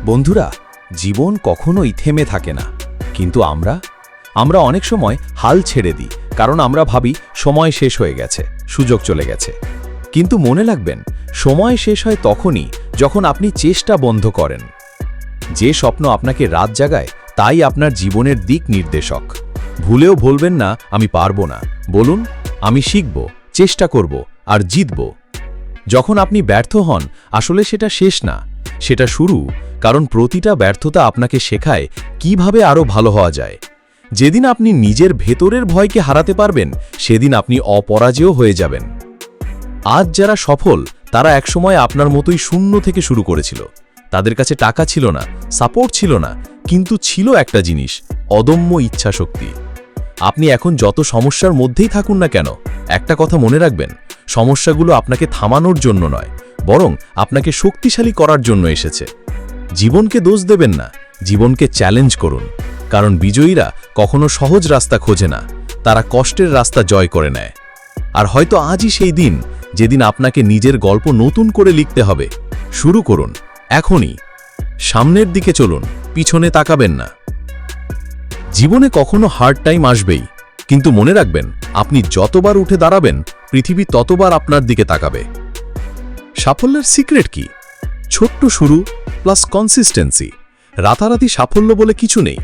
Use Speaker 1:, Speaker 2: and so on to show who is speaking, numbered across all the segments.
Speaker 1: বন্ধুরা, জীবন কখনোই থেমে থাকে না, কিন্তু আমরা অনেক সময় হাল ছেড়ে দিই, কারণ আমরা ভাবি সময় শেষ হয়ে গেছে, সুযোগ চলে গেছে। কিন্তু মনে রাখবেন, সময় শেষ হয় তখনই যখন আপনি চেষ্টা বন্ধ করেন। যে স্বপ্ন আপনাকে রাত জাগায়, তাই আপনার জীবনের দিক নির্দেশক। ভুলেও বলবেন না আমি পারবো না, বলুন আমি শিখব, চেষ্টা করব আর জিতব। যখন আপনি ব্যর্থ হন, আসলে সেটা শেষ না, সেটা শুরু, কারণ প্রতিটা ব্যর্থতা আপনাকে শেখায় কিভাবে আরও ভালো হওয়া যায়। যেদিন আপনি নিজের ভেতরের ভয়কে হারাতে পারবেন, সেদিন আপনি অপরাজেয় হয়ে যাবেন। আজ যারা সফল, তারা একসময় আপনার মতোই শূন্য থেকে শুরু করেছিল। তাদের কাছে টাকা ছিল না, সাপোর্ট ছিল না, কিন্তু ছিল একটা জিনিস, অদম্য ইচ্ছাশক্তি। আপনি এখন যত সমস্যার মধ্যেই থাকুন না কেন, একটা কথা মনে রাখবেন, সমস্যাগুলো আপনাকে থামানোর জন্য নয়, বরং আপনাকে শক্তিশালী করার জন্য এসেছে। জীবনকে দোষ দেবেন না, জীবনকে চ্যালেঞ্জ করুন, কারণ বিজয়ীরা কখনো সহজ রাস্তা খোঁজে না, তারা কষ্টের রাস্তা জয় করে নেয়। আর হয়তো আজই সেই দিন, যেদিন আপনাকে নিজের গল্প নতুন করে লিখতে হবে। শুরু করুন এখনই, সামনের দিকে চলুন, পিছনে তাকাবেন না। জীবনে কখনো হার্ড টাইম আসবেই, কিন্তু মনে রাখবেন, আপনি যতবার উঠে দাঁড়াবেন, পৃথিবী ততবার আপনার দিকে তাকাবে। সাফল্যের সিক্রেট কি? ছোট্ট শুরু প্লাস কনসিস্টেন্সি। রাতারাতি সাফল্য বলে কিছু নেই।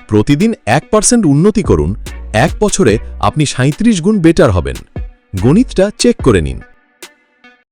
Speaker 1: প্রতিদিন 1% উন্নতি করুন, 1 বছরে আপনি 37 গুণ বেটার হবেন। গণিতটা চেক করে নিন।